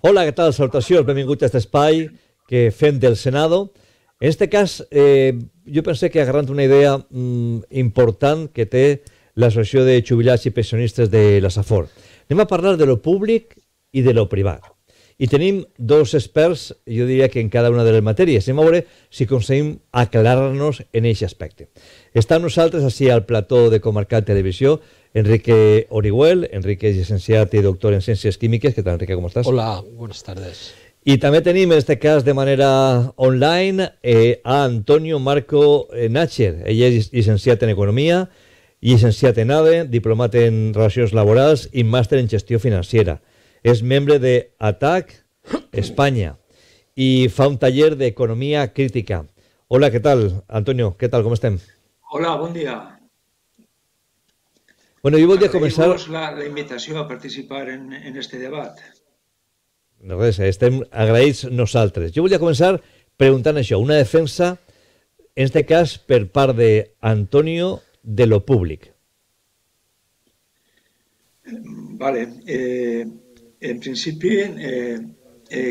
Hola, què tal? Salutacions, benvinguts a aquest espai que fem del Senado. En este cas, jo pensé que agarrant una idea important que té l'Associació de Jubilats i Pensionistes de la Safor. Anem a parlar de lo públic i de lo privat. I tenim dos experts, jo diria que en cada una de les matèries. Anem a veure si aconseguim aclarar-nos en aquest aspecte. Està amb nosaltres així al plató de Comarcal Televisió Enrique Orihuel. Enrique és llicenciat i doctor en Ciències Químiques. ¿Qué tal, Enrique? ¿Cómo estás? Hola, buenas tardes. Y también tenemos en este caso de manera online a Antonio Marco Nacher. Ella és llicenciat en Economia, llicenciat en ADE, diplomat en Relacions Laborals i màster en Gestió Financiera. És membre de ATAC España y fa un taller de Economía Crítica. Hola, ¿qué tal, Antonio? ¿Qué tal? ¿Cómo estem? Hola, bon dia. Bueno, jo voldria començar... La invitació a participar en este debat. Res, estem agraïts nosaltres. Jo volia començar preguntant això, una defensa, en este cas, per part d'Antonio, de lo públic. Vale. En principi,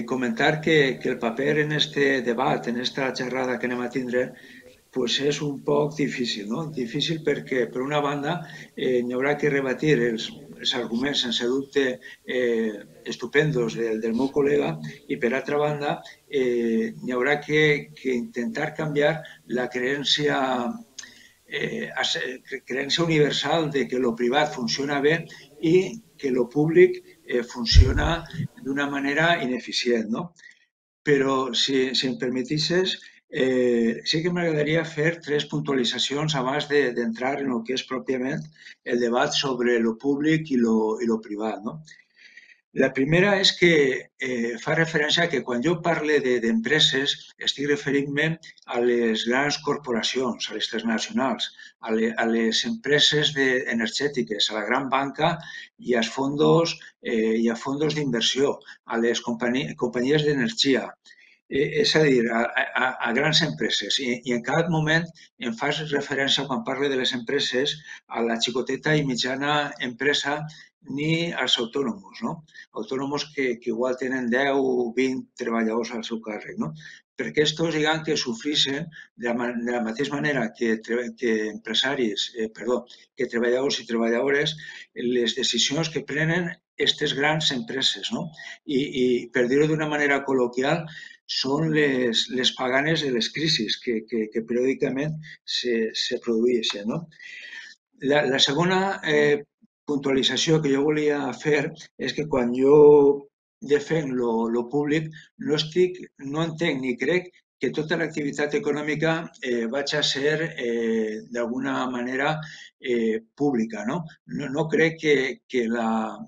comentar que el paper en este debat, en esta xerrada que anem a tindre, pues és un poc difícil, no? Difícil perquè, per una banda, n'hi haurà que rebatir els arguments sense dubte estupendos del meu col·lega i, per altra banda, n'hi haurà que intentar canviar la creencia universal de que lo privat funciona bé i que lo públic funciona d'una manera ineficient, no? Però, si em permetisses, sí que m'agradaria fer tres puntualitzacions abans d'entrar en el que és pròpiament el debat sobre lo públic i lo privat, no? La primera és que fa referència a que quan jo parle d'empreses estic referint-me a les grans corporacions, a les transnacionals, a les empreses energètiques, a la gran banca i als fondos d'inversió, a les companyies d'energia. És a dir, a grans empreses. I en cada moment em fas referència, quan parle de les empreses, a la xicoteta i mitjana empresa ni als autònoms, no? Autònoms que igual tenen 10 o 20 treballadors al seu càrrec, no? Perquè estos, diguem, que sofreixen de la mateixa manera que empresaris, que treballadors i treballadores, les decisions que prenen aquestes grans empreses, no? I per dir-ho d'una manera col·loquial, són les paganes de les crisis que periòdicament se produeixen, no? La segona puntualització que jo volia fer és que quan jo defenc lo públic no entenc ni crec que tota l'activitat econòmica vagi a ser d'alguna manera pública, no? No crec que la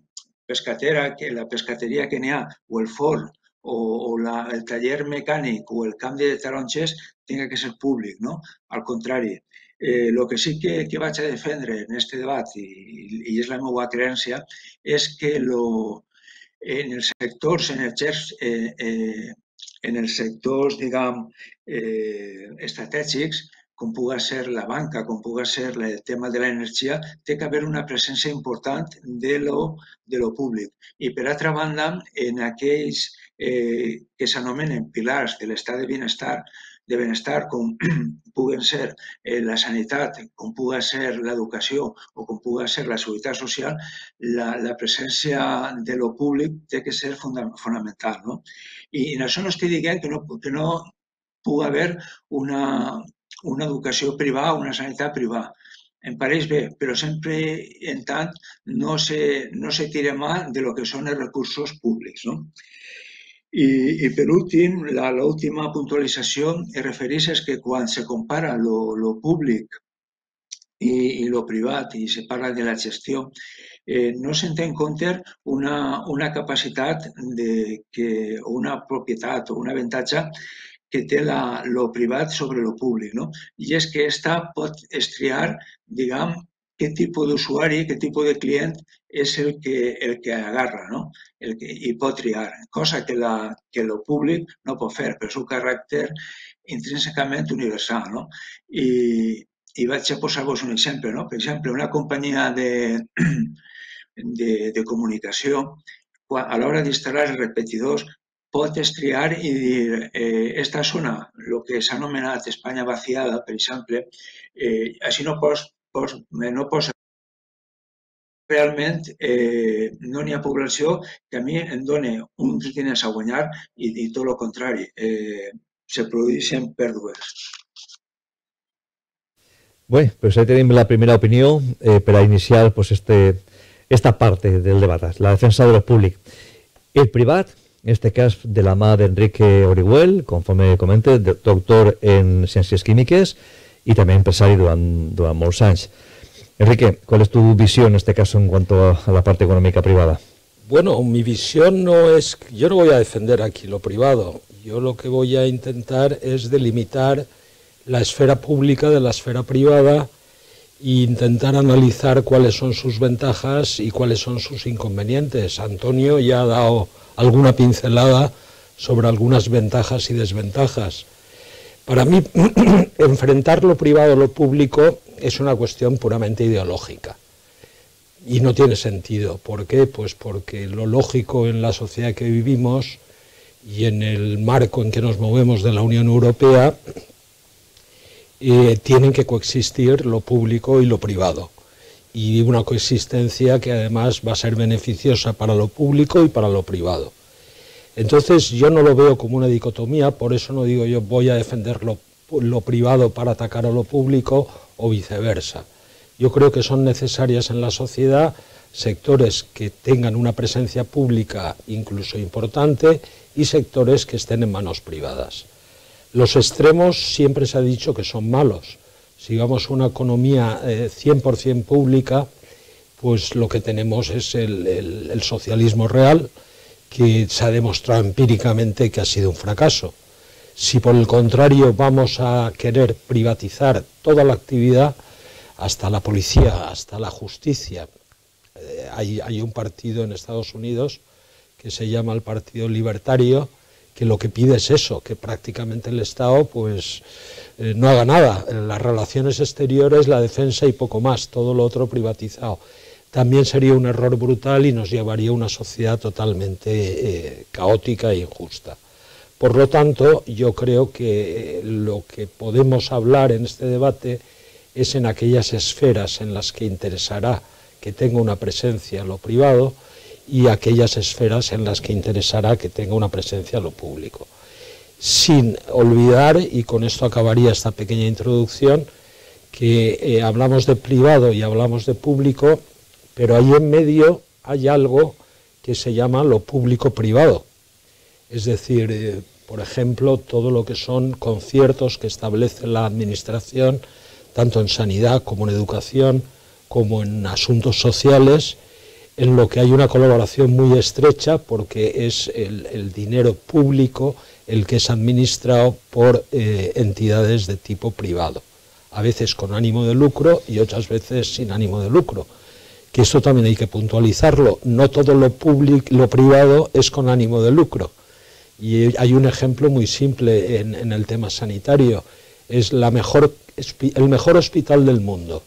pescateria que n'hi ha o el forn o el taller mecànic o el camp de taronges tinga que ser públic, no? Al contrari. El que sí que vaig a defendre en aquest debat, i és la meva creença, és que en els sectors diguem, estratègics, com pugui ser la banca, com pugui ser el tema de l'energia, té que haver una presència important de lo públic. I, per altra banda, en aquells que s'anomenen pilars de l'estat de benestar, com puguen ser la sanitat, com pugui ser l'educació o com pugui ser la seguretat social, la presència de lo públic té que ser fonamental, no? I en això no estic dient que no pugui haver una educació privada, una sanitat privada. Em pareix bé, però sempre en tant no se tira mà de lo que són els recursos públics, no? I per últim, l'última puntualització es refereix a que quan se compara lo públic i lo privat i se parla de la gestió, no se'n té en compte una capacitat o una propietat o un avantatge que té lo privat sobre lo públic, no? I és que aquesta pot estriar, diguem, què tipus d'usuari, què tipus de client és el que agarra, no? I pot triar, cosa que lo públic no pot fer per el seu caràcter intrínsecament universal, no? I vaig a posar-vos un exemple, no? Per exemple, una companyia de comunicació, a la hora d'instal·lar els repetidors, pots triar i dir esta zona, el que s'ha anomenat Espanya vaciada, per exemple, així no pots realment no n'hi ha població que a mi em dona uns diners a guanyar i tot el contrari, se produeixen pèrdues. Bueno, pues ahí tenemos la primera opinión para iniciar pues esta parte del debate, la defensa de lo públic. El privat, en este cas de la mà d'Enrique Orihuel, conforme comente, doctor en Ciències Químiques y también empresario durant molts anys. Enrique, ¿cuál es tu visión en este caso en cuanto a la parte económica privada? Bueno, mi visión no es... Yo no voy a defender aquí lo privado. Yo lo que voy a intentar es delimitar la esfera pública de la esfera privada e intentar analizar cuáles son sus ventajas y cuáles son sus inconvenientes. Antonio ya ha dado alguna pincelada sobre algunas ventajas y desventajas. Para mí, enfrentar lo privado a lo público es una cuestión puramente ideológica y no tiene sentido. ¿Por qué? Pues porque lo lógico en la sociedad que vivimos y en el marco en que nos movemos de la Unión Europea tienen que coexistir lo público y lo privado, y una coexistencia que además va a ser beneficiosa para lo público y para lo privado. Entonces yo no lo veo como una dicotomía, por eso no digo yo voy a defender lo privado para atacar a lo público o viceversa. Yo creo que son necesarias en la sociedad sectores que tengan una presencia pública incluso importante y sectores que estén en manos privadas. Los extremos siempre se ha dicho que son malos. Si vamos a una economía 100% pública, pues lo que tenemos es el socialismo real, que se ha demostrado empíricamente que ha sido un fracaso. Si por el contrario vamos a querer privatizar toda la actividad, hasta la policía, hasta la justicia, hay un partido en Estados Unidos que se llama el Partido Libertario, que lo que pide es eso, que prácticamente el Estado pues no haga nada, las relaciones exteriores, la defensa y poco más, todo lo otro privatizado. También sería un error brutal y nos llevaría a una sociedad totalmente caótica e injusta. Por lo tanto, yo creo que lo que podemos hablar en este debate es en aquellas esferas en las que interesará que tenga una presencia lo privado y aquellas esferas en las que interesará que tenga una presencia lo público. Sin olvidar, y con esto acabaría esta pequeña introducción, que hablamos de privado y hablamos de público, pero ahí en medio hay algo que se llama lo público-privado. Es decir, por ejemplo, todo lo que son conciertos que establece la administración, tanto en sanidad como en educación, como en asuntos sociales, en lo que hay una colaboración muy estrecha porque es el dinero público el que es administrado por entidades de tipo privado, a veces con ánimo de lucro y otras veces sin ánimo de lucro, que esto también hay que puntualizarlo, no todo lo privado es con ánimo de lucro, y hay un ejemplo muy simple en el tema sanitario, es el mejor hospital del mundo,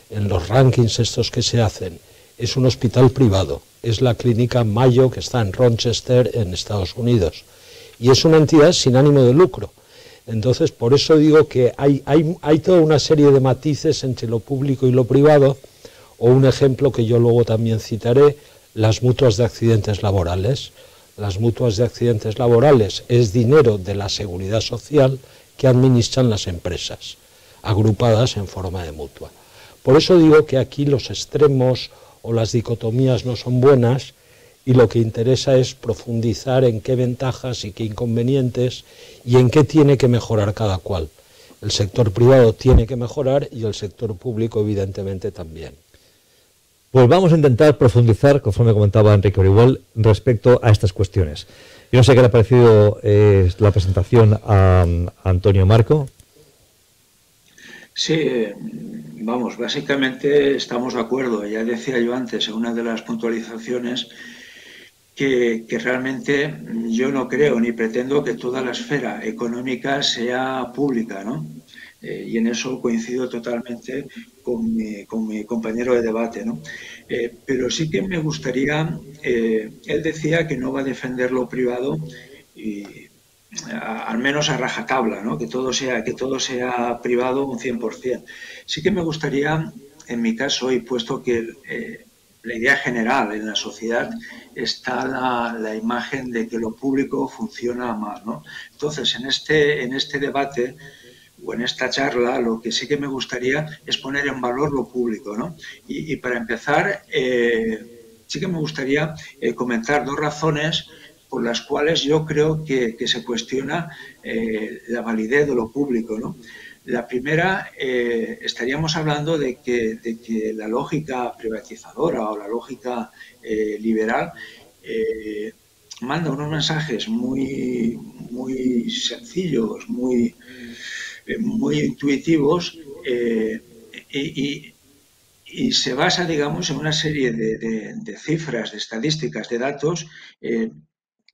en los rankings estos que se hacen, es un hospital privado, es la clínica Mayo que está en Rochester, en Estados Unidos, y es una entidad sin ánimo de lucro. Entonces, por eso digo que hay toda una serie de matices entre lo público y lo privado, o un ejemplo que yo luego también citaré, las mutuas de accidentes laborales. Las mutuas de accidentes laborales es dinero de la seguridad social que administran las empresas, agrupadas en forma de mutua. Por eso digo que aquí los extremos o las dicotomías no son buenas y lo que interesa es profundizar en qué ventajas y qué inconvenientes y en qué tiene que mejorar cada cual. El sector privado tiene que mejorar y el sector público evidentemente también. Pues vamos a intentar profundizar, conforme comentaba Enrique Orihuel, respecto a estas cuestiones. Yo no sé qué le ha parecido la presentación a Antonio Marco. Sí, vamos, básicamente estamos de acuerdo. Ya decía yo antes en una de las puntualizaciones que realmente yo no creo ni pretendo que toda la esfera económica sea pública, ¿no? Y en eso coincido totalmente con mi compañero de debate, ¿no? Pero sí que me gustaría, él decía que no va a defender lo privado y al menos a rajatabla, ¿no? Que todo sea privado un 100%. Sí que me gustaría, en mi caso, y puesto que la idea general en la sociedad está la imagen de que lo público funciona mal, ¿no? Entonces, en este debate o en esta charla, lo que sí que me gustaría es poner en valor lo público, ¿no? Y para empezar, sí que me gustaría comentar dos razones por las cuales yo creo que se cuestiona la validez de lo público, ¿no? La primera, estaríamos hablando de que la lógica privatizadora o la lógica liberal manda unos mensajes muy sencillos, muy intuitivos y, y, se basa, digamos, en una serie de cifras, de estadísticas, de datos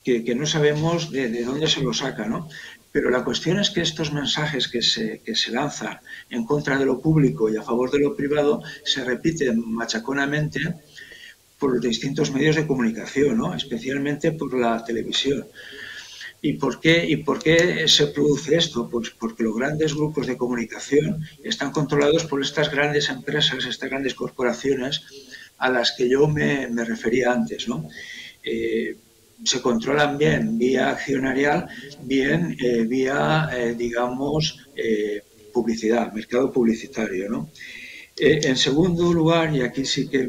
que no sabemos de dónde se los saca, ¿no? Pero la cuestión es que estos mensajes que se lanzan en contra de lo público y a favor de lo privado se repiten machaconamente por los distintos medios de comunicación, ¿no? Especialmente por la televisión. ¿Y por qué se produce esto? Pues porque los grandes grupos de comunicación están controlados por estas grandes empresas, estas grandes corporaciones a las que yo me refería antes, ¿no? Se controlan bien vía accionarial, bien vía, digamos, publicidad, mercado publicitario, ¿no? En segundo lugar, y aquí sí que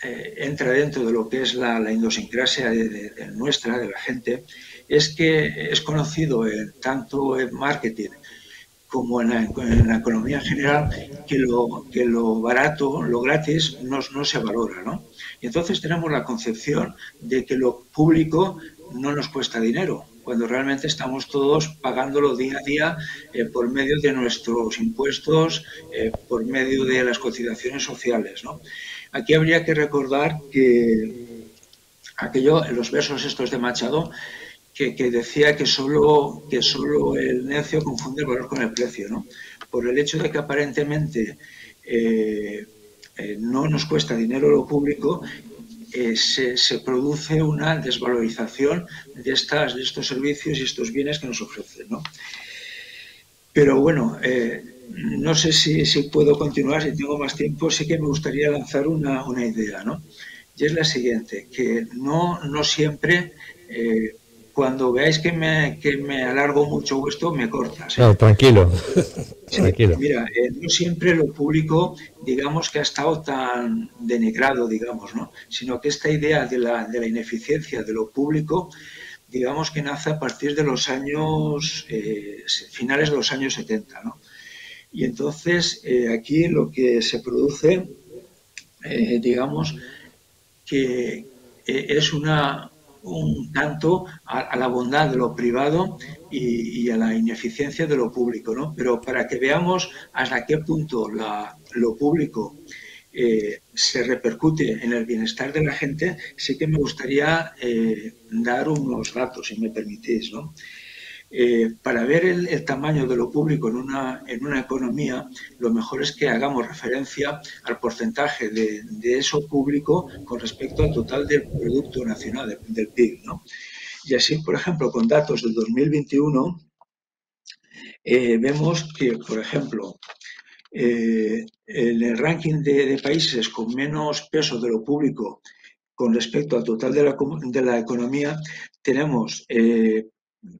entra dentro de lo que es la idiosincrasia de nuestra, de la gente, es que es conocido tanto en marketing como en la economía en general que lo barato, lo gratis, no se valora, ¿no? Y entonces tenemos la concepción de que lo público no nos cuesta dinero, cuando realmente estamos todos pagándolo día a día por medio de nuestros impuestos, por medio de las cotizaciones sociales, ¿no? Aquí habría que recordar que aquello, en los versos estos de Machado, que decía que solo el necio confunde el valor con el precio, ¿no? Por el hecho de que aparentemente no nos cuesta dinero lo público, se produce una desvalorización de estos servicios y estos bienes que nos ofrecen, ¿no? Pero bueno, no sé si puedo continuar, si tengo más tiempo, sí que me gustaría lanzar una idea, ¿no? Y es la siguiente, que no siempre, cuando veáis que me alargo mucho esto, me cortas, ¿eh? No, tranquilo, Sí, tranquilo. mira, no siempre lo público, digamos que ha estado tan denigrado, digamos, ¿no? Sino que esta idea de la ineficiencia de lo público, digamos que nace a partir de los años, finales de los años 70, ¿no? Y entonces aquí lo que se produce, digamos, que es un tanto a la bondad de lo privado y a la ineficiencia de lo público, ¿no? Pero para que veamos hasta qué punto lo público se repercute en el bienestar de la gente, sí que me gustaría dar unos datos, si me permitís, ¿no? Para ver el tamaño de lo público en una economía, lo mejor es que hagamos referencia al porcentaje de eso público con respecto al total del Producto Nacional, del PIB, ¿no? Y así, por ejemplo, con datos del 2021, vemos que, por ejemplo, en el ranking de países con menos peso de lo público con respecto al total de la economía, tenemos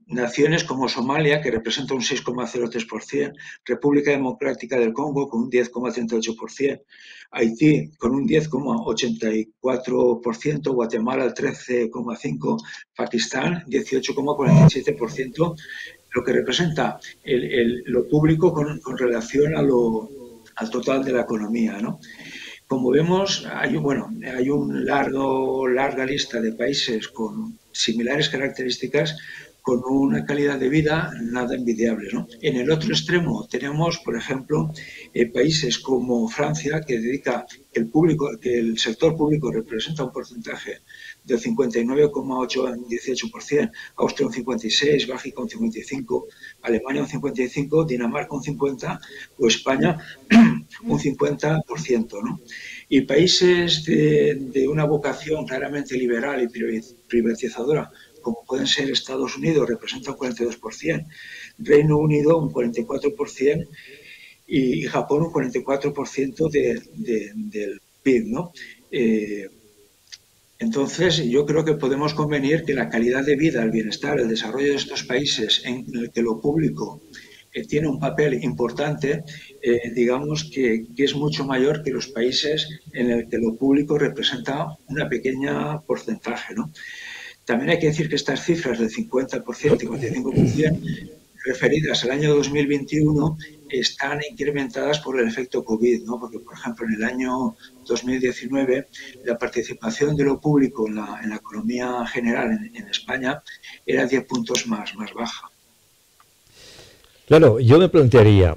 naciones como Somalia, que representa un 6,03%, República Democrática del Congo con un 10,38%, Haití con un 10,84%, Guatemala el 13,5%, Pakistán 18,47%, lo que representa lo público con relación al total de la economía, ¿no? Como vemos, hay una larga lista de países con similares características con una calidad de vida nada envidiable, ¿no? En el otro extremo tenemos, por ejemplo, países como Francia, que dedica que el sector público representa un porcentaje del 59,18%, Austria un 56%, Bélgica un 55%, Alemania un 55%, Dinamarca un 50% o España un 50%, ¿no? Y países de una vocación claramente liberal y privatizadora, como pueden ser Estados Unidos, representa un 42%, Reino Unido un 44% y Japón un 44% del PIB, ¿no? Entonces, yo creo que podemos convenir que la calidad de vida, el bienestar, el desarrollo de estos países en el que lo público tiene un papel importante, digamos que es mucho mayor que los países en el que lo público representa una pequeña porcentaje, ¿no? También hay que decir que estas cifras del 50%, 55%, referidas al año 2021, están incrementadas por el efecto COVID, ¿no? Porque, por ejemplo, en el año 2019, la participación de lo público en la economía general en España era 10 puntos más baja. Claro, yo me plantearía,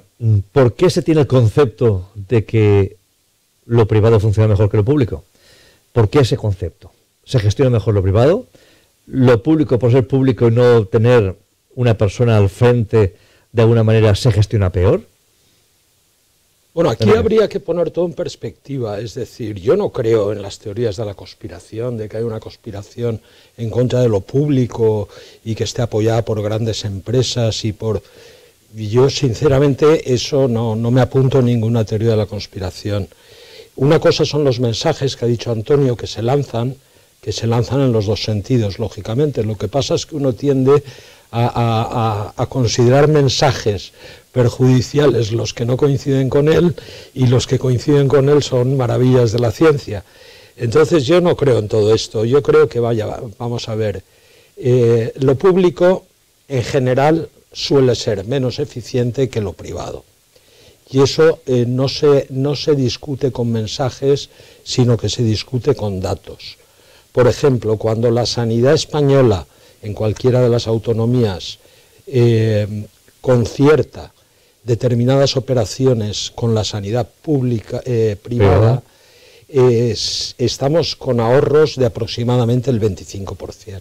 ¿por qué se tiene el concepto de que lo privado funciona mejor que lo público? ¿Por qué ese concepto? ¿Se gestiona mejor lo privado? ¿Lo público, por ser público y no tener una persona al frente, de alguna manera se gestiona peor? Bueno, aquí habría que poner todo en perspectiva, es decir, yo no creo en las teorías de la conspiración, de que hay una conspiración en contra de lo público y que esté apoyada por grandes empresas y por... Yo, sinceramente, eso no me apunto en ninguna teoría de la conspiración. Una cosa son los mensajes que ha dicho Antonio, que se lanzan en los dos sentidos, lógicamente. Lo que pasa es que uno tiende a considerar mensajes perjudiciales los que no coinciden con él, y los que coinciden con él son maravillas de la ciencia. Entonces yo no creo en todo esto. Yo creo que, vamos a ver, lo público en general suele ser menos eficiente que lo privado. Y eso no se discute con mensajes, sino que se discute con datos. Por ejemplo, cuando la sanidad española, en cualquiera de las autonomías, concierta determinadas operaciones con la sanidad pública, privada, estamos con ahorros de aproximadamente el 25%.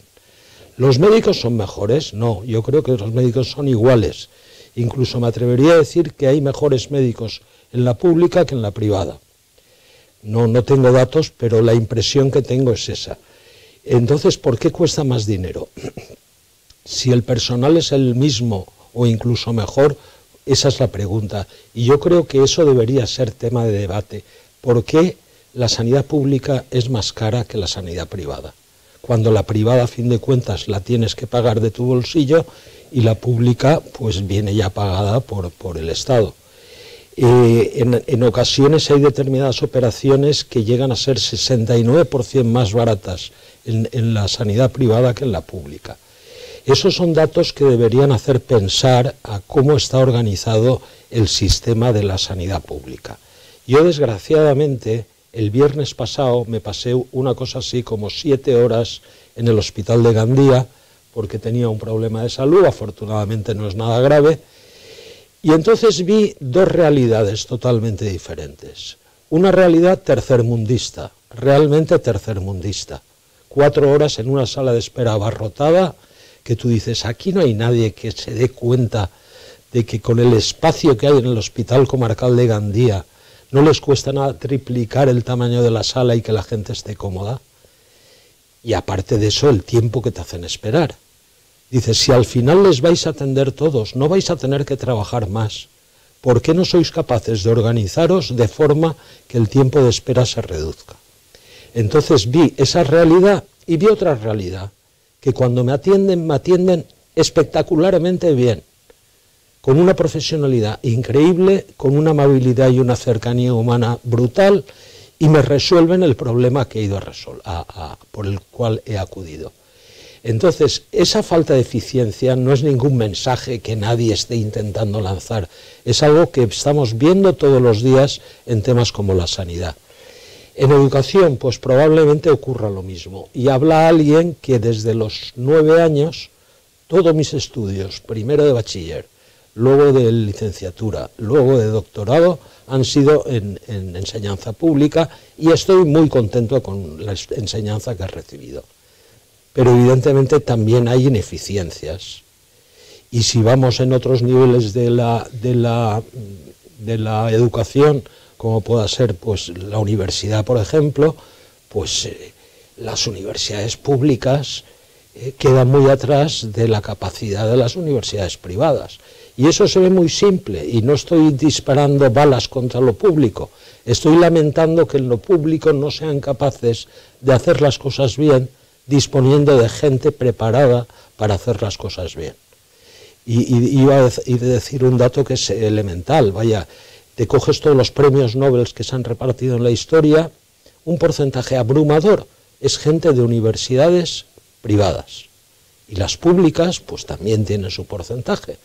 ¿Los médicos son mejores? No, yo creo que los médicos son iguales. Incluso me atrevería a decir que hay mejores médicos en la pública que en la privada. No tengo datos, pero la impresión que tengo es esa. Entonces, ¿por qué cuesta más dinero? Si el personal es el mismo o incluso mejor, esa es la pregunta. Y yo creo que eso debería ser tema de debate. ¿Por qué la sanidad pública es más cara que la sanidad privada? Cuando la privada, a fin de cuentas, la tienes que pagar de tu bolsillo y la pública pues viene ya pagada por el Estado. En ocasiones hay determinadas operaciones que llegan a ser 69% más baratas en la sanidad privada que en la pública. Esos son datos que deberían hacer pensar a cómo está organizado el sistema de la sanidad pública. Yo, desgraciadamente, el viernes pasado me pasé una cosa así como 7 horas en el hospital de Gandía porque tenía un problema de salud, afortunadamente no es nada grave, y entonces vi dos realidades totalmente diferentes. Una realidad tercermundista, realmente tercermundista. 4 horas en una sala de espera abarrotada, que tú dices, aquí no hay nadie que se dé cuenta de que con el espacio que hay en el Hospital Comarcal de Gandía no les cuesta nada triplicar el tamaño de la sala y que la gente esté cómoda. Y aparte de eso, el tiempo que te hacen esperar. Dices, si al final les vais a atender todos, no vais a tener que trabajar más. ¿Por qué no sois capaces de organizaros de forma que el tiempo de espera se reduzca? Entonces vi esa realidad y vi otra realidad, que cuando me atienden espectacularmente bien, con una profesionalidad increíble, con una amabilidad y una cercanía humana brutal, y me resuelven el problema que he ido por el cual he acudido. Entonces, esa falta de eficiencia no es ningún mensaje que nadie esté intentando lanzar, es algo que estamos viendo todos los días en temas como la sanidad. En educación, pues probablemente ocurra lo mismo, y habla alguien que desde los 9 años todos mis estudios, primero de bachiller, luego de licenciatura, luego de doctorado, han sido en enseñanza pública y estoy muy contento con la enseñanza que he recibido. Pero evidentemente también hay ineficiencias. Y si vamos en otros niveles de la educación, como pueda ser pues la universidad, por ejemplo, pues las universidades públicas quedan muy atrás de la capacidad de las universidades privadas. Y eso se ve muy simple, y no estoy disparando balas contra lo público, estoy lamentando que en lo público no sean capaces de hacer las cosas bien, disponiendo de gente preparada para hacer las cosas bien. Y iba a decir un dato que es elemental, vaya, te coges todos los premios Nobel que se han repartido en la historia, un porcentaje abrumador es gente de universidades privadas. Y las públicas, pues también tienen su porcentaje.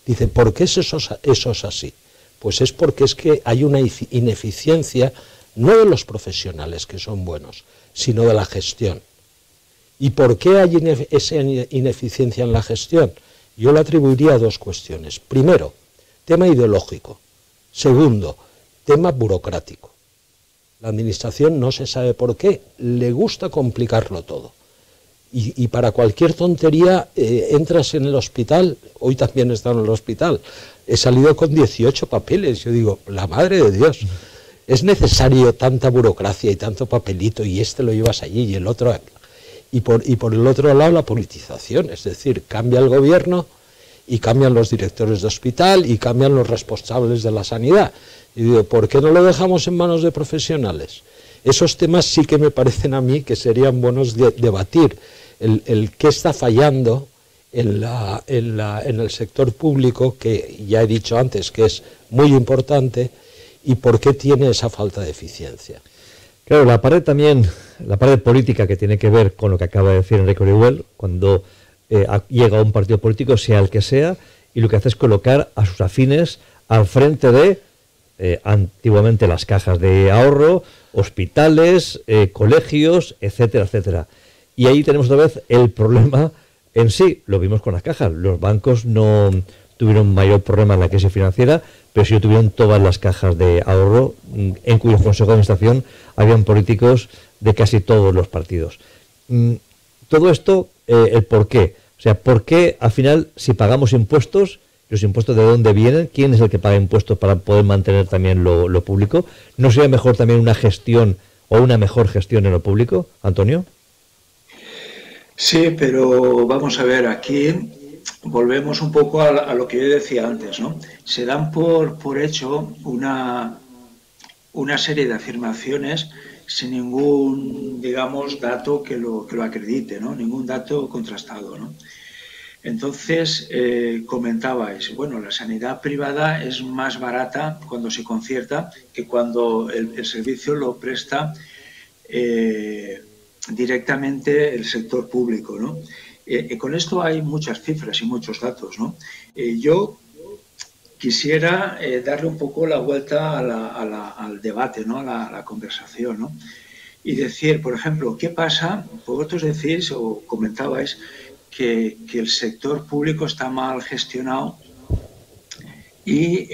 Dice, ¿por qué eso es así? Pues es porque es que hay una ineficiencia, no de los profesionales que son buenos, sino de la gestión. ¿Y por qué hay esa ineficiencia en la gestión? Yo le atribuiría a dos cuestiones. Primero, tema ideológico. Segundo, tema burocrático. La administración no se sabe por qué, le gusta complicarlo todo. Y para cualquier tontería entras en el hospital, hoy también he estado en el hospital, he salido con 18 papeles, yo digo, la madre de Dios, ¿es necesario tanta burocracia y tanto papelito y este lo llevas allí y el otro aquí? Y por el otro lado la politización, es decir, cambia el gobierno y cambian los directores de hospital y cambian los responsables de la sanidad. Y digo, ¿por qué no lo dejamos en manos de profesionales? Esos temas sí que me parecen a mí que serían buenos de debatir. El qué está fallando en el sector público, que ya he dicho antes que es muy importante, y por qué tiene esa falta de eficiencia. Claro, la parte política que tiene que ver con lo que acaba de decir Enrique Orihuel, cuando llega a un partido político, sea el que sea, y lo que hace es colocar a sus afines al frente de, antiguamente, las cajas de ahorro, hospitales, colegios, etcétera, etcétera. Y ahí tenemos otra vez el problema en sí, lo vimos con las cajas. Los bancos no tuvieron mayor problema en la crisis financiera, pero sí tuvieron todas las cajas de ahorro, en cuyos consejos de administración habían políticos de casi todos los partidos. Todo esto, el por qué. O sea, ¿por qué al final, si pagamos impuestos, los impuestos de dónde vienen? ¿Quién es el que paga impuestos para poder mantener también lo público? ¿No sería mejor también una gestión o una mejor gestión en lo público, Antonio? Sí, pero vamos a ver, aquí volvemos un poco a lo que yo decía antes, ¿no? Se dan por hecho una serie de afirmaciones sin ningún, digamos, dato que lo acredite, ¿no? Ningún dato contrastado, ¿no? Entonces, comentabais, bueno, la sanidad privada es más barata cuando se concierta que cuando el servicio lo presta directamente el sector público, ¿no? Con esto hay muchas cifras y muchos datos, ¿no? Yo quisiera darle un poco la vuelta al debate, ¿no? a la conversación, ¿no? Y decir, por ejemplo, ¿qué pasa? Vosotros decís o comentabais que el sector público está mal gestionado y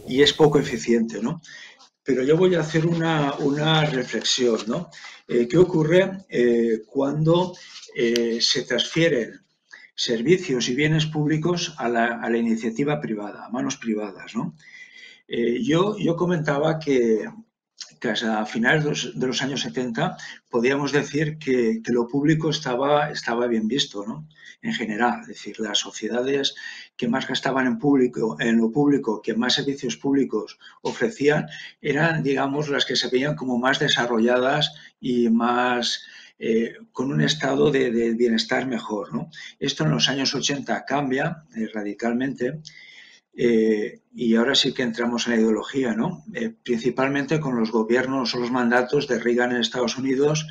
es poco eficiente, ¿no? Pero yo voy a hacer una reflexión, ¿no? ¿Qué ocurre cuando se transfieren servicios y bienes públicos a la iniciativa privada, a manos privadas, ¿no? Yo comentaba que a finales de los años 70 podíamos decir que lo público estaba bien visto, ¿no? En general, es decir, las sociedades que más gastaban en lo público, que más servicios públicos ofrecían, eran, digamos, las que se veían como más desarrolladas y más con un estado de bienestar mejor, ¿no? Esto en los años 80 cambia radicalmente. Y ahora sí que entramos en la ideología, ¿no? Principalmente con los gobiernos o los mandatos de Reagan en Estados Unidos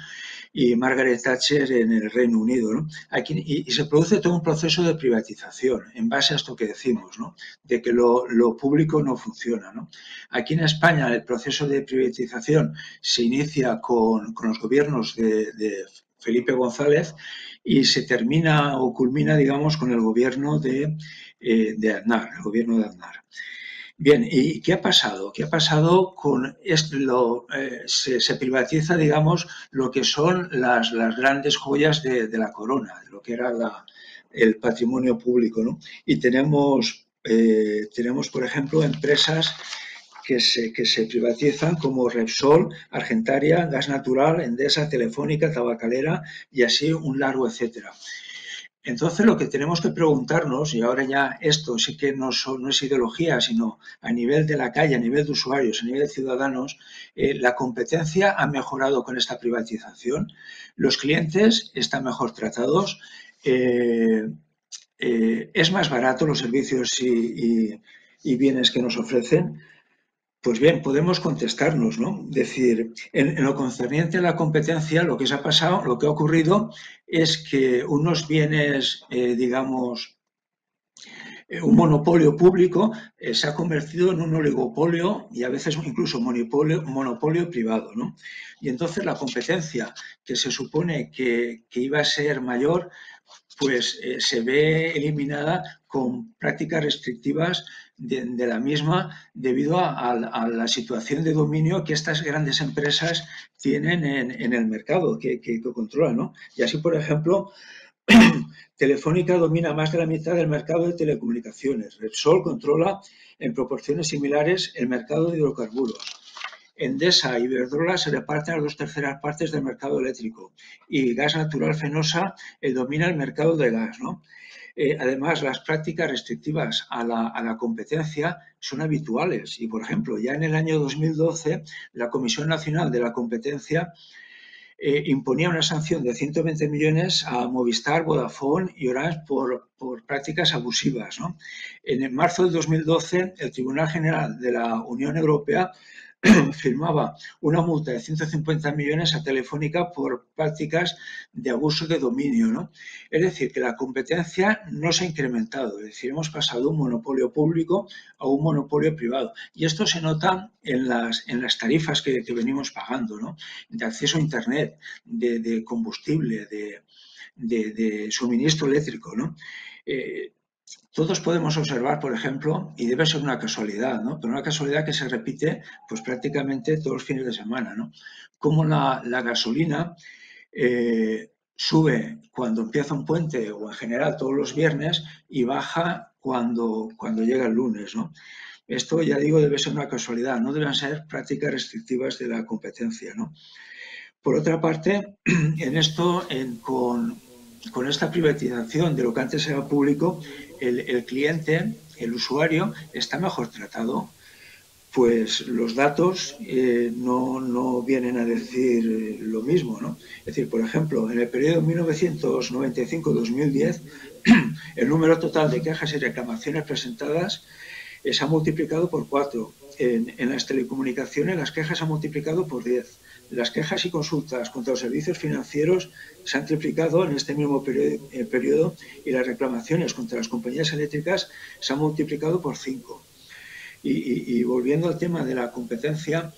y Margaret Thatcher en el Reino Unido, ¿no? Aquí, y se produce todo un proceso de privatización en base a esto que decimos, ¿no? De que lo público no funciona, ¿no? Aquí en España el proceso de privatización se inicia con los gobiernos de Felipe González, y se termina o culmina, digamos, con el gobierno de Aznar, el gobierno de Aznar. Bien, ¿y qué ha pasado? ¿Qué ha pasado con esto? Se privatiza, digamos, lo que son las grandes joyas de la corona, de lo que era el patrimonio público, ¿no? Y tenemos, por ejemplo, empresas que se privatizan como Repsol, Argentaria, Gas Natural, Endesa, Telefónica, Tabacalera y así un largo etcétera. Entonces, lo que tenemos que preguntarnos, y ahora ya esto sí que no es ideología, sino a nivel de la calle, a nivel de usuarios, a nivel de ciudadanos, ¿la competencia ha mejorado con esta privatización? ¿Los clientes están mejor tratados? ¿Es más barato los servicios y bienes que nos ofrecen? Pues bien, podemos contestarnos, ¿no? Decir, en lo concerniente a la competencia, lo que se ha pasado, lo que ha ocurrido es que unos bienes, digamos, un monopolio público se ha convertido en un oligopolio y a veces incluso monopolio privado, ¿no? Y entonces la competencia que se supone que iba a ser mayor, pues se ve eliminada con prácticas restrictivas de la misma debido a la situación de dominio que estas grandes empresas tienen en el mercado, que controlan, ¿no? Y así, por ejemplo, Telefónica domina más de la mitad del mercado de telecomunicaciones. Repsol controla en proporciones similares el mercado de hidrocarburos. Endesa y Iberdrola se reparten las 2/3 partes del mercado eléctrico y Gas Natural Fenosa domina el mercado de gas, ¿no? Además, las prácticas restrictivas a la competencia son habituales y, por ejemplo, ya en el año 2012 la Comisión Nacional de la Competencia imponía una sanción de 120 millones a Movistar, Vodafone y Orange por prácticas abusivas, ¿no? En marzo del 2012, el Tribunal General de la Unión Europea firmaba una multa de 150 millones a Telefónica por prácticas de abuso de dominio, ¿no? Es decir, que la competencia no se ha incrementado, es decir, hemos pasado de un monopolio público a un monopolio privado. Y esto se nota en las tarifas que venimos pagando, ¿no? De acceso a Internet, de combustible, de suministro eléctrico, ¿no? Todos podemos observar, por ejemplo, y debe ser una casualidad, ¿no? Pero una casualidad que se repite pues prácticamente todos los fines de semana, ¿no? Como la gasolina sube cuando empieza un puente o en general todos los viernes y baja cuando llega el lunes, ¿no? Esto, ya digo, debe ser una casualidad, no deben ser prácticas restrictivas de la competencia, ¿no? Por otra parte, en esto, con esta privatización de lo que antes era público, el cliente, el usuario, está mejor tratado. Pues los datos no vienen a decir lo mismo, ¿no? Es decir, por ejemplo, en el periodo 1995-2010, el número total de quejas y reclamaciones presentadas se ha multiplicado por 4. En las telecomunicaciones las quejas se han multiplicado por 10. Las quejas y consultas contra los servicios financieros se han triplicado en este mismo periodo y las reclamaciones contra las compañías eléctricas se han multiplicado por 5. Y volviendo al tema de la competencia,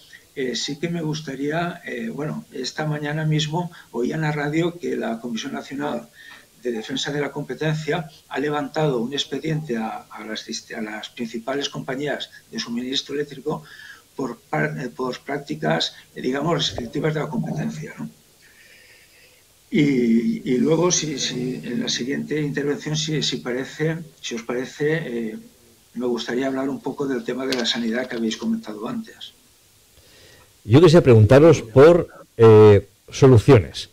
sí que me gustaría, bueno, esta mañana mismo oía en la radio que la Comisión Nacional de Defensa de la Competencia ha levantado un expediente a las principales compañías de suministro eléctrico por prácticas, digamos, restrictivas de la competencia, ¿no? Y luego, si en la siguiente intervención, si os parece, me gustaría hablar un poco del tema de la sanidad que habéis comentado antes. Yo quisiera preguntaros por soluciones.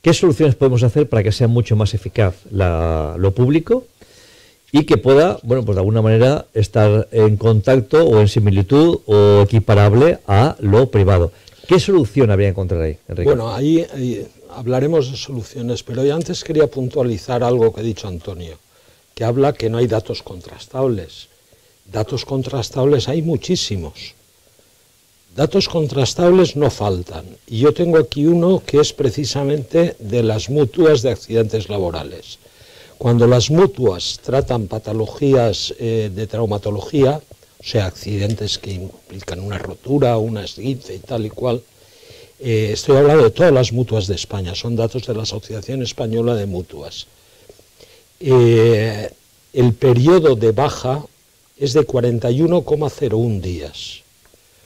¿Qué soluciones podemos hacer para que sea mucho más eficaz lo público y que pueda, bueno, pues de alguna manera estar en contacto o en similitud o equiparable a lo privado? ¿Qué solución habría que encontrar ahí, Enrique? Bueno, ahí hablaremos de soluciones, pero yo antes quería puntualizar algo que ha dicho Antonio, que habla que no hay datos contrastables. Datos contrastables hay muchísimos. Datos contrastables no faltan. Y yo tengo aquí uno que es precisamente de las mutuas de accidentes laborales. Cuando las mutuas tratan patologías de traumatología, o sea, accidentes que implican una rotura, una esguince y tal y cual, Estoy hablando de todas las mutuas de España, son datos de la Asociación Española de Mutuas. El periodo de baja es de 41,01 días.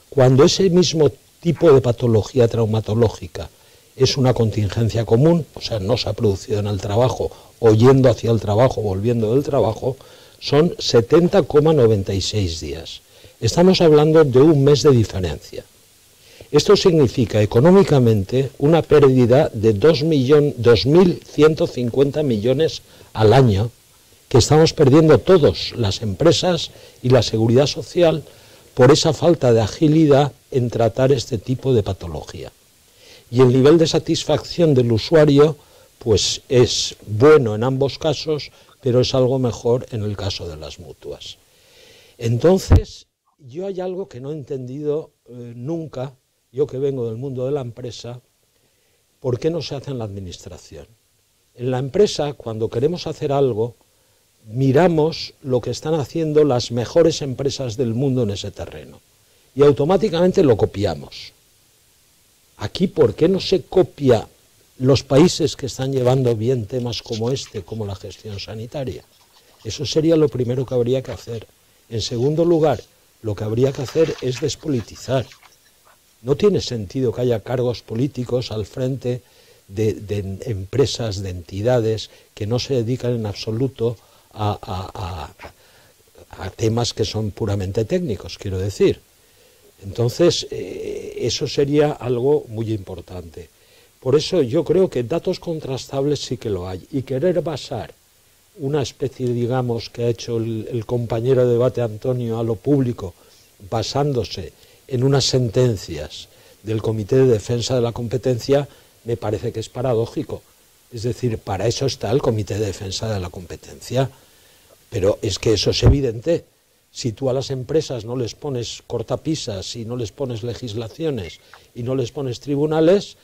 Cuando ese mismo tipo de patología traumatológica es una contingencia común, o sea, no se ha producido en el trabajo, o yendo hacia el trabajo, volviendo del trabajo, son 70,96 días. Estamos hablando de un mes de diferencia. Esto significa económicamente una pérdida de 2.150 millones al año que estamos perdiendo todos, las empresas y la seguridad social, por esa falta de agilidad en tratar este tipo de patología. Y el nivel de satisfacción del usuario pues es bueno en ambos casos, pero es algo mejor en el caso de las mutuas. Entonces, yo hay algo que no he entendido nunca, yo que vengo del mundo de la empresa, ¿por qué no se hace en la administración? En la empresa, cuando queremos hacer algo, miramos lo que están haciendo las mejores empresas del mundo en ese terreno y automáticamente lo copiamos. Aquí, ¿por qué no se copia los países que están llevando bien temas como este, como la gestión sanitaria? Eso sería lo primero que habría que hacer. En segundo lugar, lo que habría que hacer es despolitizar. No tiene sentido que haya cargos políticos al frente de empresas, de entidades que no se dedican en absoluto a temas que son puramente técnicos, quiero decir. Entonces, eso sería algo muy importante. Por eso yo creo que datos contrastables sí que lo hay. Y querer basar una especie, digamos, que ha hecho el compañero de debate Antonio a lo público, basándose en unas sentencias del Comité de Defensa de la Competencia, me parece que es paradójico. Es decir, para eso está el Comité de Defensa de la Competencia. Pero es que eso es evidente. Si tú a las empresas no les pones cortapisas y no les pones legislaciones y no les pones tribunales,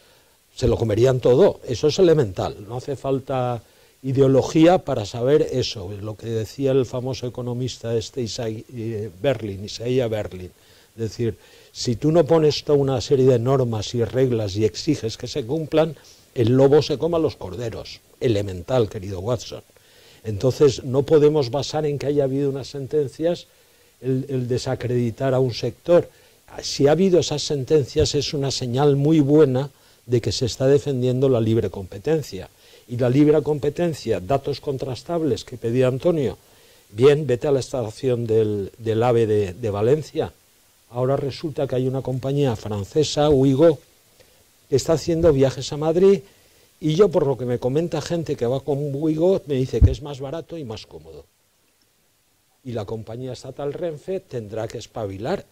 se lo comerían todo. Eso es elemental. No hace falta ideología para saber eso. Lo que decía el famoso economista Isaiah Berlin. Es decir, si tú no pones toda una serie de normas y reglas y exiges que se cumplan, el lobo se coma a los corderos. Elemental, querido Watson. Entonces no podemos basar en que haya habido unas sentencias el desacreditar a un sector. Si ha habido esas sentencias es una señal muy buena de que se está defendiendo la libre competencia. Y la libre competencia, datos contrastables que pedía Antonio, bien, vete a la estación del AVE de Valencia. Ahora resulta que hay una compañía francesa, Ouigo, que está haciendo viajes a Madrid. Y yo, por lo que me comenta gente que va con Ouigo, me dice que es más barato y más cómodo. Y la compañía estatal Renfe tendrá que espabilar.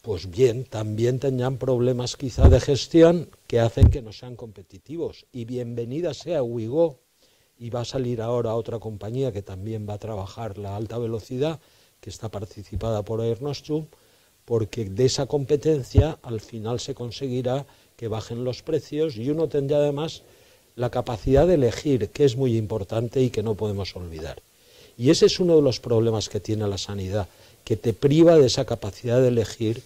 Pues bien, también tendrán problemas quizá de gestión que hacen que no sean competitivos. Y bienvenida sea Ouigo, y va a salir ahora otra compañía que también va a trabajar la alta velocidad, que está participada por Air Nostrum, porque de esa competencia al final se conseguirá que bajen los precios y uno tendrá además la capacidad de elegir, que es muy importante y que no podemos olvidar. Y ese es uno de los problemas que tiene la sanidad, que te priva de esa capacidad de elegir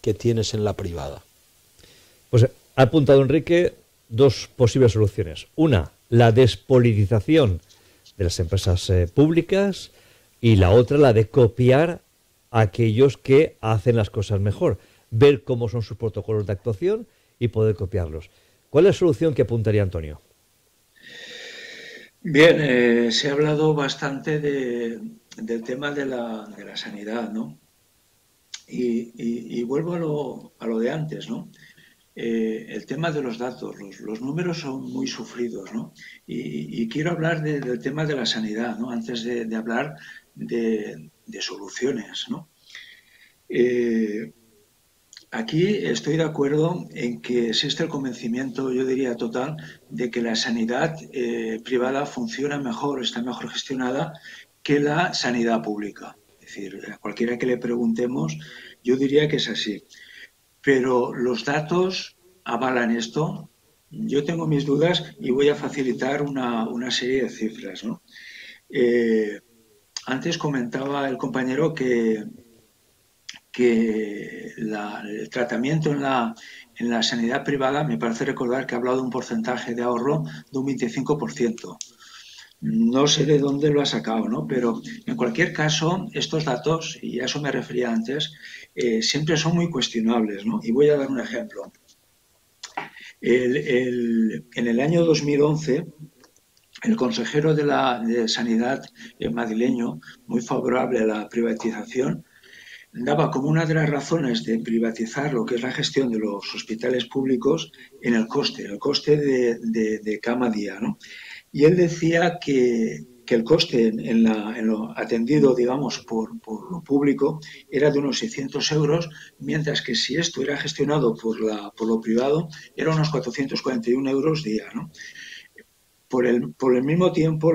que tienes en la privada. Pues ha apuntado Enrique dos posibles soluciones. Una, la despolitización de las empresas públicas, y la otra, la de copiar a aquellos que hacen las cosas mejor, ver cómo son sus protocolos de actuación y poder copiarlos. ¿Cuál es la solución que apuntaría Antonio? Bien, se ha hablado bastante del tema de la sanidad, ¿no? Y vuelvo a lo de antes, ¿no? El tema de los datos, los números son muy sufridos, ¿no? Y quiero hablar del tema de la sanidad, ¿no? Antes de hablar de soluciones, ¿no? Aquí estoy de acuerdo en que existe el convencimiento, yo diría total, de que la sanidad privada funciona mejor, está mejor gestionada que la sanidad pública. Es decir, a cualquiera que le preguntemos, yo diría que es así. Pero los datos avalan esto. Yo tengo mis dudas y voy a facilitar una serie de cifras, ¿no? Antes comentaba el compañero que que el tratamiento en la sanidad privada, me parece recordar que ha hablado de un porcentaje de ahorro de un 25%. No sé de dónde lo ha sacado, ¿no? Pero en cualquier caso, estos datos, y a eso me refería antes, siempre son muy cuestionables, ¿no? Y voy a dar un ejemplo. En el año 2011, el consejero de Sanidad madrileño, muy favorable a la privatización, daba como una de las razones de privatizar lo que es la gestión de los hospitales públicos en el coste de cama día, ¿no? Y él decía que el coste en lo atendido, digamos, por lo público era de unos 600 euros, mientras que si esto era gestionado por lo privado, era unos 441 euros día, ¿no? Por el mismo tiempo,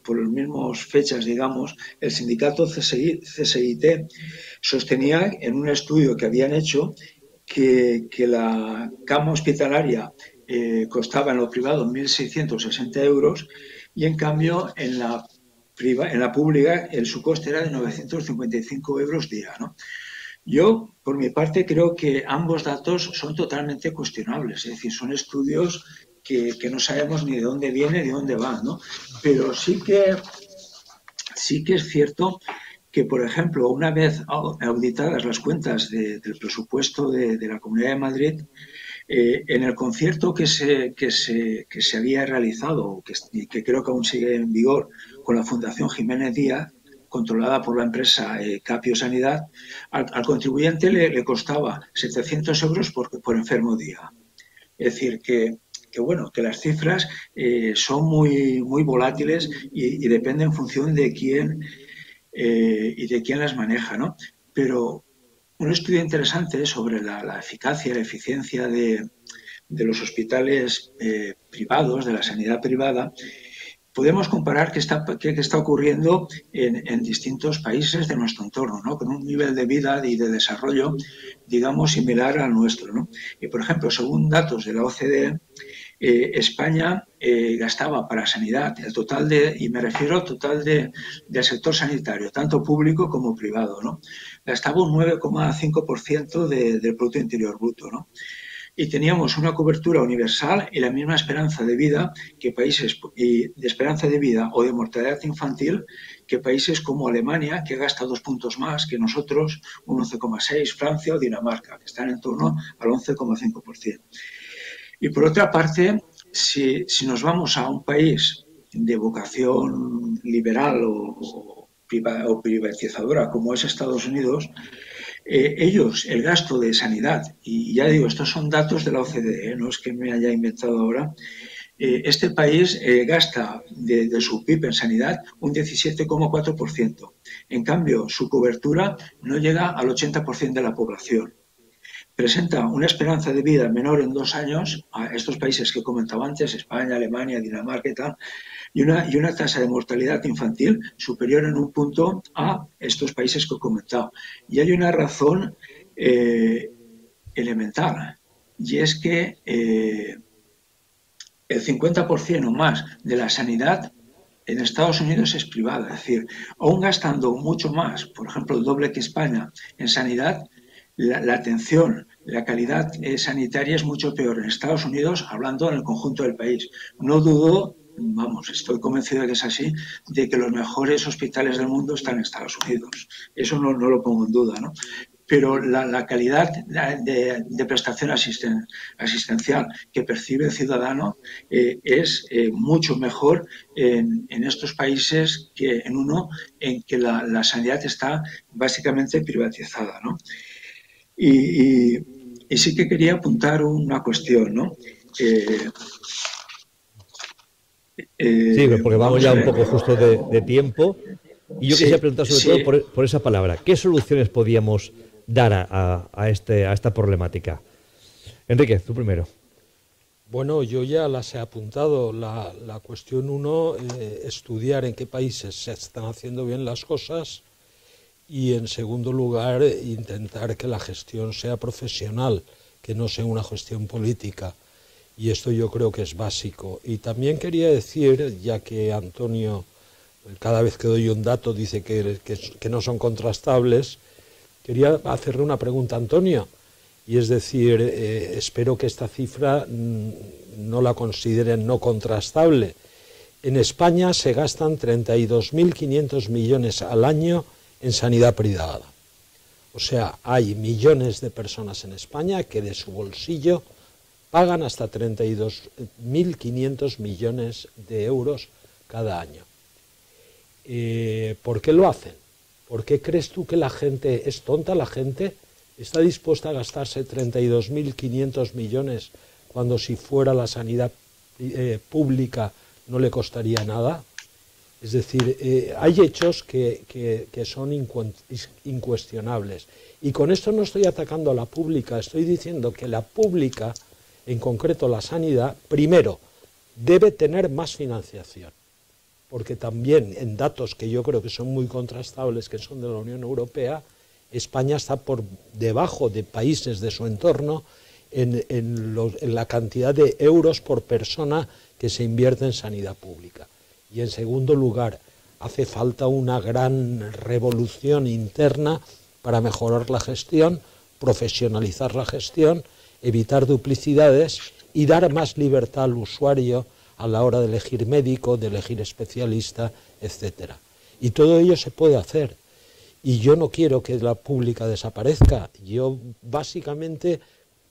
por las mismas fechas, digamos, el sindicato CSIT sostenía en un estudio que habían hecho que la cama hospitalaria costaba en lo privado 1.660 euros y en cambio en la pública su coste era de 955 euros día, ¿no? Yo, por mi parte, creo que ambos datos son totalmente cuestionables, es decir, son estudios que no sabemos ni de dónde viene ni de dónde van, ¿no? Pero sí que es cierto que, por ejemplo, una vez auditadas las cuentas del presupuesto de la Comunidad de Madrid, en el concierto que se había realizado, que creo que aún sigue en vigor, con la Fundación Jiménez Díaz, controlada por la empresa Capio Sanidad, al contribuyente le costaba 700 euros por enfermo día. Es decir, que las cifras son muy, muy volátiles y dependen en función de quién y de quién las maneja, ¿no? Pero un estudio interesante sobre la eficacia y la eficiencia de los hospitales privados, de la sanidad privada, podemos comparar qué está ocurriendo en distintos países de nuestro entorno, ¿no? Con un nivel de vida y de desarrollo, digamos, similar al nuestro, ¿no? Y, por ejemplo, según datos de la OCDE, España gastaba para sanidad el total y me refiero al total del sector sanitario, tanto público como privado, ¿no? Gastaba un 9,5% del Producto Interior Bruto, ¿no? Y teníamos una cobertura universal y la misma esperanza de vida que países de esperanza de vida o de mortalidad infantil que países como Alemania, que gasta 2 puntos más que nosotros, un 11,6%, Francia o Dinamarca, que están en torno al 11,5%. Y por otra parte, si nos vamos a un país de vocación liberal o privatizadora como es Estados Unidos, ellos, el gasto de sanidad, y ya digo, estos son datos de la OCDE, no es que me haya inventado ahora, este país gasta de su PIB en sanidad un 17,4%. En cambio, su cobertura no llega al 80% de la población. Presenta una esperanza de vida menor en 2 años a estos países que comentaba antes, España, Alemania, Dinamarca y tal, y una tasa de mortalidad infantil superior en un punto a estos países que he comentado. Y hay una razón elemental, y es que el 50% o más de la sanidad en Estados Unidos es privada, es decir, aún gastando mucho más, por ejemplo, el doble que España en sanidad, la atención, la calidad sanitaria es mucho peor en Estados Unidos, hablando en el conjunto del país. No dudo, vamos, estoy convencido de que es así, de que los mejores hospitales del mundo están en Estados Unidos. Eso no lo pongo en duda, ¿no? Pero la calidad de prestación asistencial que percibe el ciudadano es mucho mejor en estos países que en uno en que la sanidad está básicamente privatizada, ¿no? Y sí que quería apuntar una cuestión, ¿no? Sí, porque vamos ya un poco justo de tiempo. Y yo quisiera preguntar sobre todo por esa palabra. ¿Qué soluciones podíamos dar a esta problemática? Enrique, tú primero. Bueno, yo ya las he apuntado. La cuestión 1, estudiar en qué países se están haciendo bien las cosas. Y en segundo lugar, intentar que la gestión sea profesional, que no sea una gestión política. Y esto yo creo que es básico. Y también quería decir, ya que Antonio, cada vez que doy un dato, dice que no son contrastables, quería hacerle una pregunta a Antonio, y es decir, espero que esta cifra no la consideren no contrastable. En España se gastan 32.500 millones al año en sanidad privada. O sea, hay millones de personas en España que de su bolsillo pagan hasta 32.500 millones de euros cada año. ¿Por qué lo hacen? ¿Por qué crees tú que la gente es tonta? ¿La gente está dispuesta a gastarse 32.500 millones cuando si fuera la sanidad pública no le costaría nada? Es decir, hay hechos que son incuestionables. Y con esto no estoy atacando a la pública, estoy diciendo que la pública, en concreto la sanidad, primero, debe tener más financiación. Porque también en datos que yo creo que son muy contrastables, que son de la Unión Europea, España está por debajo de países de su entorno en la cantidad de euros por persona que se invierte en sanidad pública. Y en segundo lugar, hace falta una gran revolución interna para mejorar la gestión, profesionalizar la gestión, evitar duplicidades y dar más libertad al usuario a la hora de elegir médico, de elegir especialista, etcétera. Y todo ello se puede hacer. Y yo no quiero que la pública desaparezca. Yo básicamente,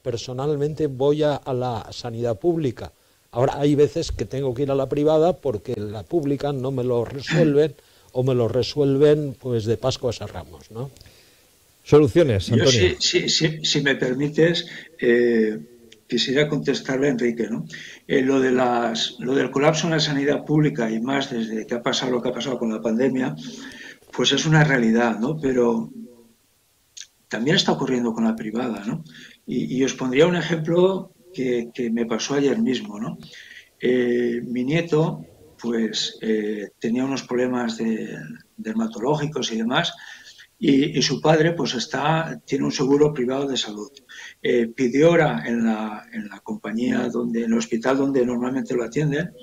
personalmente, voy a la sanidad pública. Ahora hay veces que tengo que ir a la privada porque la pública no me lo resuelven o me lo resuelven pues de Pascuas a Ramos, ¿no? Soluciones, Antonio. Yo, si me permites, quisiera contestarle a Enrique, ¿no? Lo del colapso en la sanidad pública y más desde que ha pasado lo que ha pasado con la pandemia, pues es una realidad, ¿no? Pero también está ocurriendo con la privada, ¿no? Y os pondría un ejemplo que me pasó ayer mismo, ¿no? Mi nieto, pues, tenía unos problemas dermatológicos y demás, y su padre, pues, tiene un seguro privado de salud. Pidió hora en la compañía, en el hospital donde normalmente lo atienden,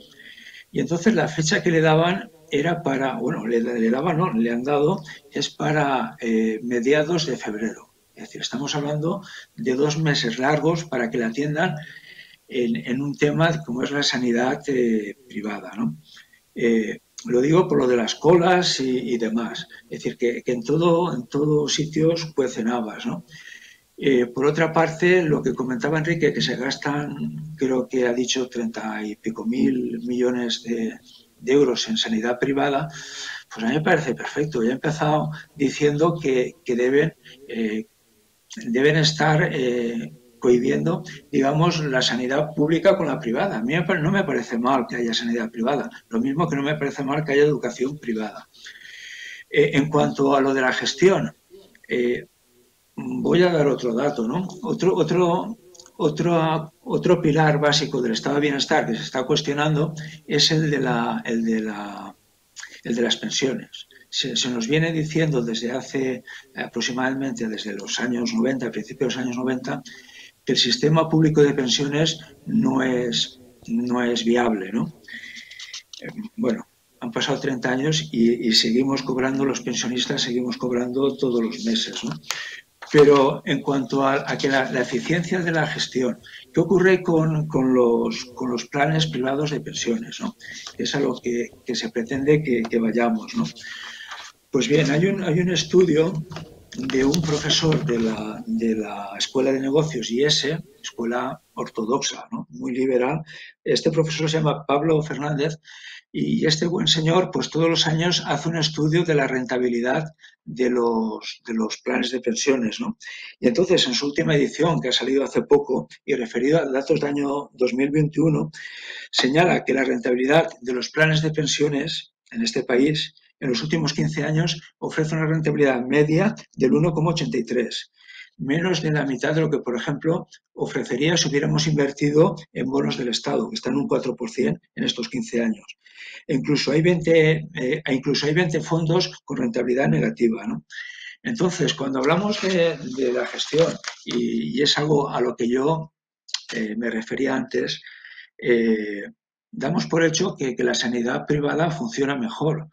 y entonces la fecha que le daban era para, bueno, le daban, no, le han dado, es para mediados de febrero. Es decir, estamos hablando de 2 meses largos para que le atiendan en un tema como es la sanidad privada, ¿no? Lo digo por lo de las colas y demás. Es decir, que en todo sitios cuecen habas, ¿no? Por otra parte, lo que comentaba Enrique, que se gastan, creo que ha dicho 30 y pico mil millones de euros en sanidad privada, pues a mí me parece perfecto. Ya he empezado diciendo que deben estar cohibiendo, digamos, la sanidad pública con la privada. A mí no me parece mal que haya sanidad privada, lo mismo que no me parece mal que haya educación privada. En cuanto a lo de la gestión, voy a dar otro dato, ¿no? Otro pilar básico del estado de bienestar que se está cuestionando es el de las pensiones. Se nos viene diciendo desde hace aproximadamente, desde los años 90, principios de los años 90, que el sistema público de pensiones no es viable, ¿no? Bueno, han pasado 30 años y seguimos cobrando, los pensionistas seguimos cobrando todos los meses, ¿no? Pero en cuanto a que la eficiencia de la gestión, ¿qué ocurre con los planes privados de pensiones, ¿no? Que es a lo que se pretende que vayamos, ¿no? Pues bien, hay un estudio de un profesor de la Escuela de Negocios IES, escuela ortodoxa, ¿no? Muy liberal. Este profesor se llama Pablo Fernández y este buen señor, pues todos los años hace un estudio de la rentabilidad de los planes de pensiones, ¿no? Y entonces, en su última edición, que ha salido hace poco y referido a datos del año 2021, señala que la rentabilidad de los planes de pensiones en este país en los últimos 15 años ofrece una rentabilidad media del 1,83, menos de la mitad de lo que, por ejemplo, ofrecería si hubiéramos invertido en bonos del Estado, que están en un 4% en estos 15 años. Incluso hay 20 fondos con rentabilidad negativa, ¿no? Entonces, cuando hablamos de la gestión, y es algo a lo que yo me refería antes, damos por hecho que la sanidad privada funciona mejor.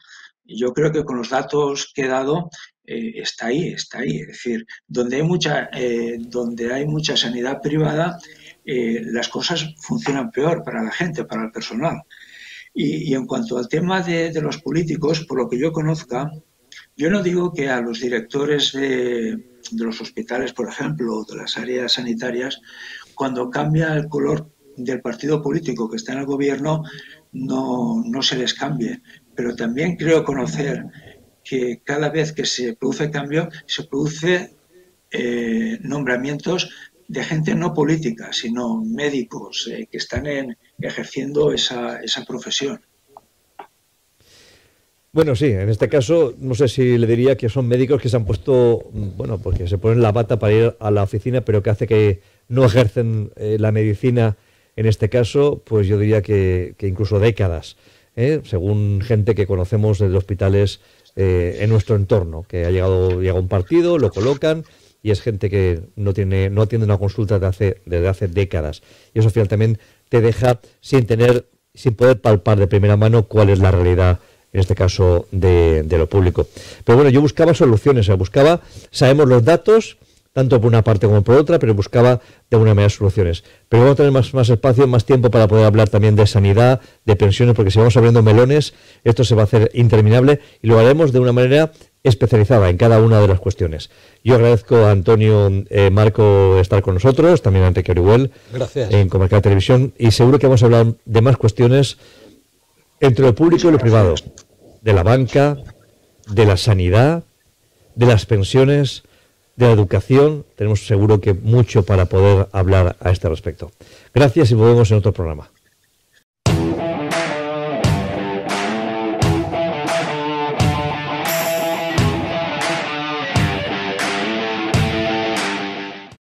yo creo que con los datos que he dado está ahí, está ahí. Es decir, donde hay mucha sanidad privada, las cosas funcionan peor para la gente, para el personal. Y en cuanto al tema de los políticos, por lo que yo conozca, yo no digo que a los directores de los hospitales, por ejemplo, o de las áreas sanitarias, cuando cambia el color del partido político que está en el gobierno, no se les cambie. Pero también creo conocer que cada vez que se produce cambio, se produce nombramientos de gente no política, sino médicos que están ejerciendo esa profesión. Bueno, sí, en este caso, no sé si le diría que son médicos que se han puesto, bueno, porque se ponen la bata para ir a la oficina, pero que hace que no ejercen la medicina, en este caso, pues yo diría que incluso décadas, según gente que conocemos de hospitales en nuestro entorno, que llega un partido, lo colocan, y es gente que no atiende una consulta desde hace décadas. Y eso al final también te deja sin poder palpar de primera mano cuál es la realidad, en este caso, de lo público. Pero bueno, yo buscaba soluciones, sabemos los datos, tanto por una parte como por otra, pero buscaba de alguna manera soluciones. Pero vamos a tener más espacio, más tiempo para poder hablar también de sanidad, de pensiones, porque si vamos abriendo melones, esto se va a hacer interminable y lo haremos de una manera especializada en cada una de las cuestiones. Yo agradezco a Antonio Marco estar con nosotros, también a Enrique Orihuel, en Comarcal Televisión, y seguro que vamos a hablar de más cuestiones entre lo público y lo privado, de la banca, de la sanidad, de las pensiones, de la educación. Tenemos seguro que mucho para poder hablar a este respecto. Gracias y volvemos en otro programa.